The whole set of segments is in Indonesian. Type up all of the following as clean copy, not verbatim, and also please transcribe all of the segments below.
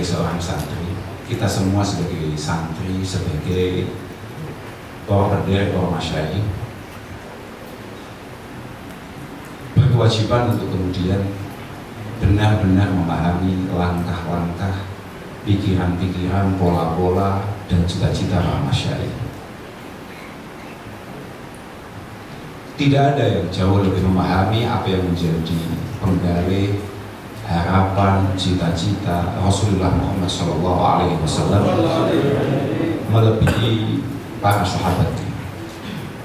sebagai seorang santri, kita semua sebagai santri, sebagai para pendiri, para masyayikh, berkewajiban untuk kemudian benar-benar memahami langkah-langkah, pikiran-pikiran, pola-pola, dan cita-cita para masyayikh. Tidak ada yang jauh lebih memahami apa yang menjadi penggali harapan, cita-cita Rasulullah Muhammad SAW melebihi para sahabatnya.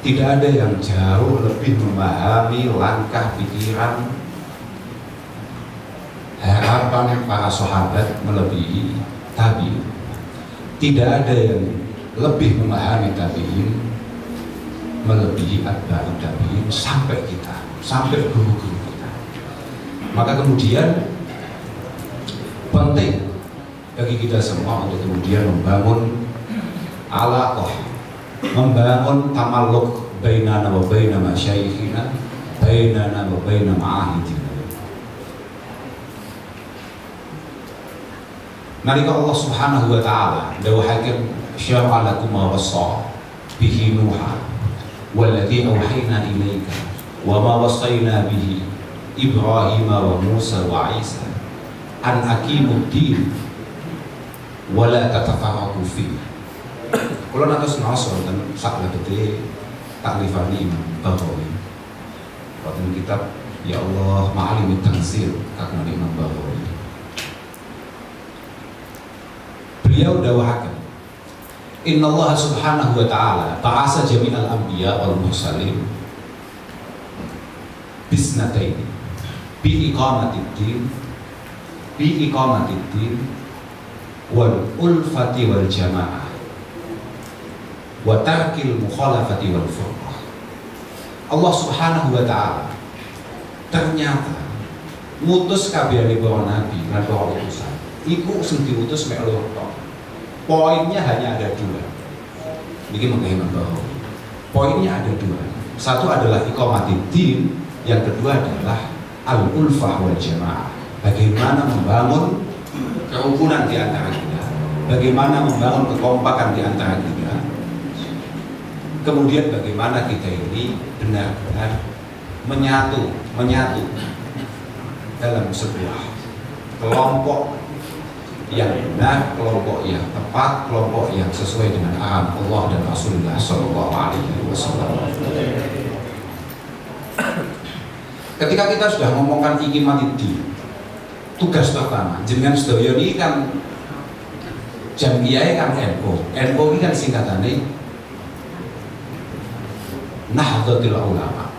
Tidak ada yang jauh lebih memahami langkah, pikiran, harapan para sahabat melebihi tabi'in. Tidak ada yang lebih memahami tabi'in melebihi atba'ut tabi'in sampai kita, sampai guru-guru kita. Maka kemudian penting bagi kita semua untuk kemudian membangun alaqah, membangun tamalluk bainana wa baina masyayikhina, bainana wa baina ma'ahidina. Nalika Allah Subhanahu wa ta'ala dawuhaken syara'a lakum ma wassa bihi Nuha walladzi awhayna ilaika wa ma wassayna bihi Ibrahim wa Musa wa Isa an aqimud din wa la tatafarraqu fihi. Kula nantos naos wonten saklebete taklifani Imam Baghawi. Wonten kitab Ya Allah Ma'alimut Tanzil kakang Imam Baghawi. Beliau dawuhaken, Inna Allah Subhanahu wa ta'ala ta'asa jami'al anbiya wal mursalin bisnataini bi iqamatid din wal ulfati wal jamaah wa tarkil mukhalafati wal furqah. Allah Subhanahu wa ta'ala ternyata ngutus kabehane para nabi lan para utusan iku sing diutus mek loro tok. Poinnya hanya ada dua. Ini mengenai bahwa poinnya ada dua. Satu adalah iqamatid din, yang kedua adalah al-ulfah wal jamaah. Bagaimana membangun kerukunan di antara kita, bagaimana membangun kekompakan di antara kita. Kemudian bagaimana kita ini benar-benar menyatu dalam sebuah kelompok yang benar, kelompok yang tepat, kelompok yang sesuai dengan arahan Allah dan Rasulullah SAW. Ketika kita sudah ngomongkan iqamatid, tugas pertama jenengan sedaya ini kan jamiyah kan NU ini kan singkatannya Nahdlatul Ulama.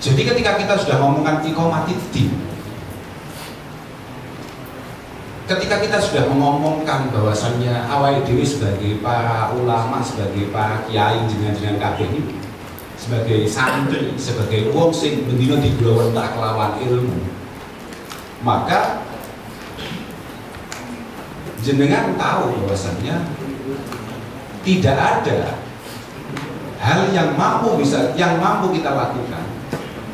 Jadi ketika kita sudah ngomongkan iqamatid, ketika kita sudah mengomongkan bahwasannya awal diri sebagai para ulama, sebagai para kiai jenengan kabeh ini, sebagai santri, sebagai wong sing bendina diglawentak kelawan ilmu, maka jenengan tahu bahwasannya tidak ada hal yang mampu kita lakukan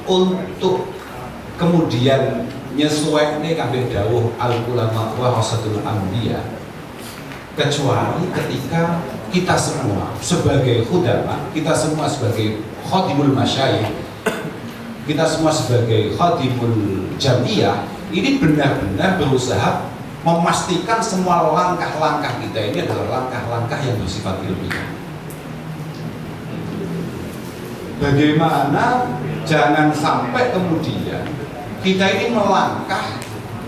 untuk kemudian nyesuainya kabeh dawuh al-ulama warasatul anbiya, kecuali ketika kita semua sebagai khudama, kita semua sebagai khadimul masyayikh, kita semua sebagai khadimul jamiyah ini benar-benar berusaha memastikan semua langkah-langkah kita ini adalah langkah-langkah yang bersifat ilmiah. Bagaimana jangan sampai kemudian kita ini melangkah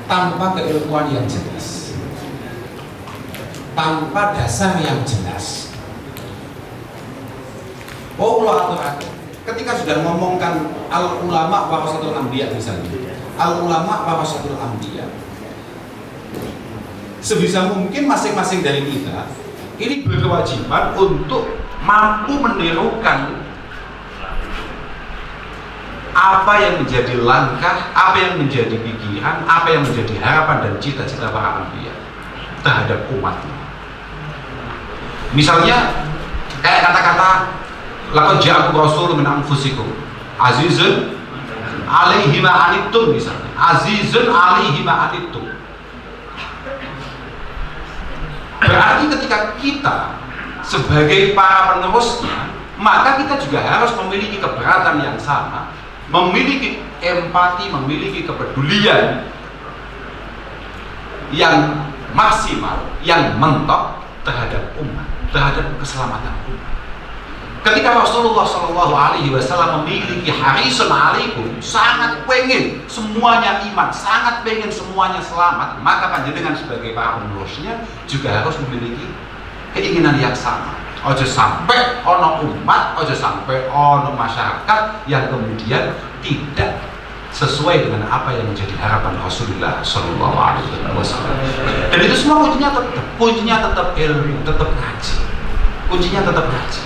tanpa keilmuan yang jelas, tanpa dasar yang jelas. Ketika sudah ngomongkan al-ulama warasatul anbiya misalnya, al-ulama warasatul anbiya, sebisa mungkin masing-masing dari kita ini berkewajiban untuk mampu menirukan apa yang menjadi langkah, apa yang menjadi pikiran, apa yang menjadi harapan dan cita-cita para anbiya terhadap umatnya. Misalnya kayak kata-kata laqad ja'akum rasulun min anfusikum azizun 'alaihi ma 'anittum, misalnya azizun 'alaihi ma 'anittum. Berarti ketika kita sebagai para penerusnya, maka kita juga harus memiliki keberatan yang sama, memiliki empati, memiliki kepedulian yang maksimal, yang mentok terhadap umat, terhadap keselamatan umat. Ketika Rasulullah SAW memiliki harisun alaikum, sangat pengen semuanya iman, sangat pengen semuanya selamat, maka panjenengan sebagai para penerusnya juga harus memiliki keinginan yang sama. Ojo sampai ono umat, ojo sampai ono masyarakat yang kemudian tidak sesuai dengan apa yang menjadi harapan Rasulullah SAW. Dan itu semua kuncinya tetap ilmu, tetap ngaji. Kuncinya tetap ngaji.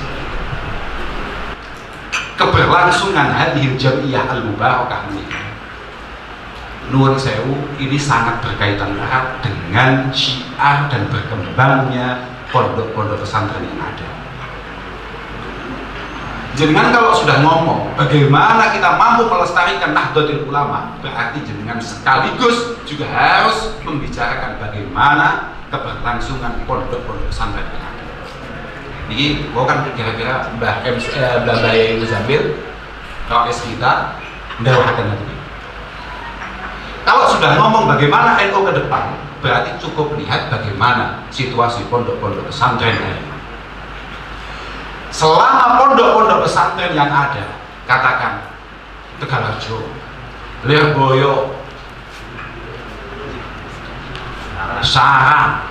Keberlangsungan hadhil jamiyah al-mubarakah ini, nuwun sewu, ini sangat berkaitan erat dengan syiar dan berkembangnya pondok-pondok pesantren yang ada. Jenengan kalau sudah ngomong bagaimana kita mampu melestarikan Nahdlatul Ulama, berarti jenengan sekaligus juga harus membicarakan bagaimana keberlangsungan pondok-pondok pesantren yang ada. Jadi, gua kan kira-kira Mbah Muzamil, KS kita, mendawahkan nanti. Kalau sudah ngomong bagaimana NU ke depan, berarti cukup lihat bagaimana situasi pondok-pondok pesantren hari ini. Selama pondok-pondok pesantren yang ada, katakan Tegalharjo, Lirboyo, Sarang,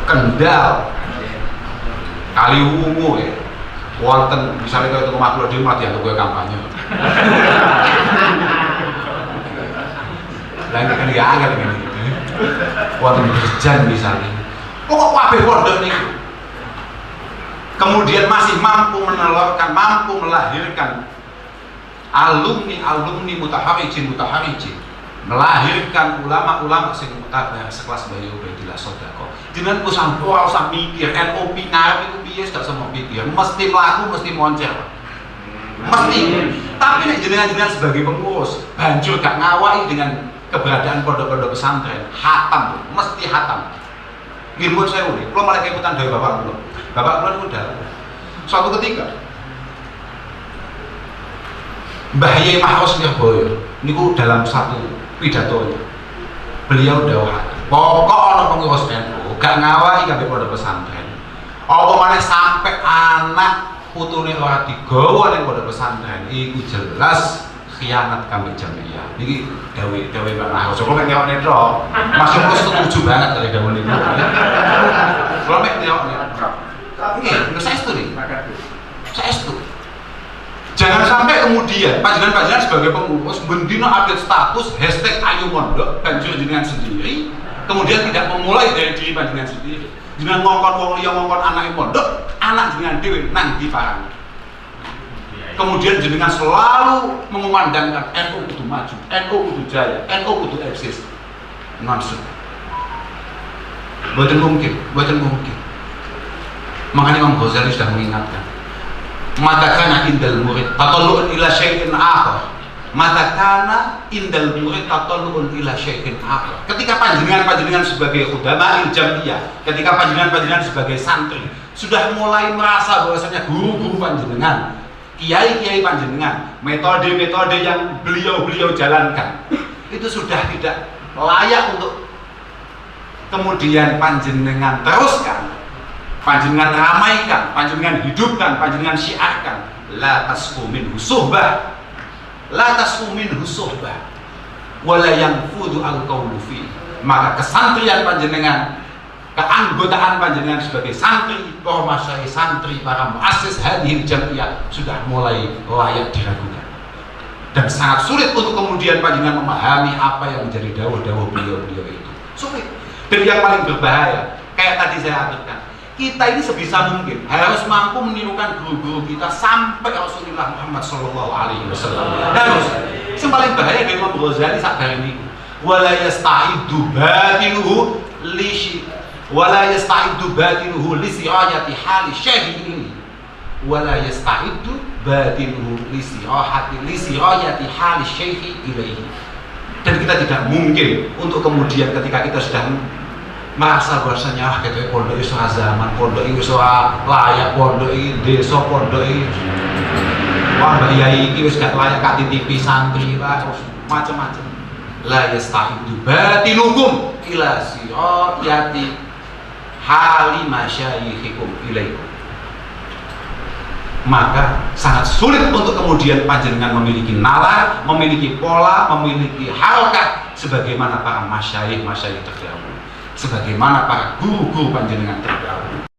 Kendal, Kaliwungu ya, wonten misalnya kalau itu makhluk dia mati yang gue kampanye. Lain kan dia agak begini, wonten Berjan misalnya. Pokok kabeh pondok nih. Kemudian masih mampu menelurkan, mampu melahirkan alumni mutaharijin, melahirkan ulama-ulama sing mutabar sekelas Bayu Ubaidillah Sodako. Jenengan usah mikir NU ngarep iku piye, gak semua pikir, mesti mlaku, mesti moncer. Mesti. Tapi nek jenengan sebagai pengurus banjur gak ngawai dengan keberadaan pondok-pondok pesantren, hatam, mesti hatam. Nggih mun sewu niki, kula malah ikutan dari bapak kula. Bapak kula niku udah suatu ketika Mbah Yai Mahros Lirboyo niku dalam satu pidatonya beliau dawuh, pokok ana pengurus NU gak ngawai kabeh pondok pesantren. Apa maneh sampai anak putune ora digawa ning pondok pesantren iku jelas khianat kami jamiyah. Niki dawuh Mbak Mahros. Kok nek nyokne tok, Mas Yoko setuju banget kali dawuh niku. Kok nek nyokne tok. Nggih, saestu nih. Saestu. Jangan sampai kemudian panjenengan sebagai pengurus bendino update status #ayo mondok banjur jenengan sendiri, kemudian tidak memulai dari diri panjenengan sendiri. Jenengan ngongkon wong liya, ngongkon anake mondok, anak jenengan dhewe nang ndi parang. Kemudian jenengan selalu mengumandangkan NU kudu maju, NU kudu jaya, NU kudu eksis. Nonsense. Boten mungkin. Makanya Imam Ghazali sudah mengingatkan, mata kana indal murid tatallu'un ila syai'in akhar. Mata kana indal murid tatallu'un ila syai'in akhar. Ketika panjenengan sebagai khudama'il jamiyah, ketika panjenengan sebagai santri sudah mulai merasa bahwasanya guru-guru panjenengan, kiai-kiai panjenengan, metode-metode yang beliau jalankan itu sudah tidak layak untuk kemudian panjenengan teruskan, panjenengan ramaikan, panjenengan hidupkan, panjenengan syiarkan. La tasfu minhu suhbah, la tasfu minhu suhbah, wala yanfudu al-qawlu fi. Maka kesantrian panjenengan, keanggotaan panjenengan sebagai santri, para masyayikh santri, para muassis hadhil jamiyah sudah mulai layak diragukan. Dan sangat sulit untuk kemudian panjenengan memahami apa yang menjadi dawuh-dawuh beliau itu. Sulit. Dan yang paling berbahaya, kayak tadi saya aturkan, kita ini sebisa mungkin harus mampu menirukan guru-guru kita sampai Rasulullah Muhammad SAW. Harus. Yang paling bahaya dari Imam Ghazali saat ini, wala yasta'idu batinuhu li sirayati hali syekhi ini, wala yasta'idu batinuhu li sirayati hali syekhi ilaihi. Dan kita tidak mungkin untuk kemudian ketika kita sudah merasa bahwasanya gitu pondok iso zaman, pondok iso layak, pondok desa, pondok wah mbak yai iki wis gak layak kak titipi santri lah macam-macam. La yastahidu batilukum ila sirati hali masyayikhikum ilaikum. Maka sangat sulit untuk kemudian panjenengan memiliki nalar, memiliki pola, memiliki harakat sebagaimana para masyayikh terdahulu, sebagaimana para guru-guru panjenengan terdahulu.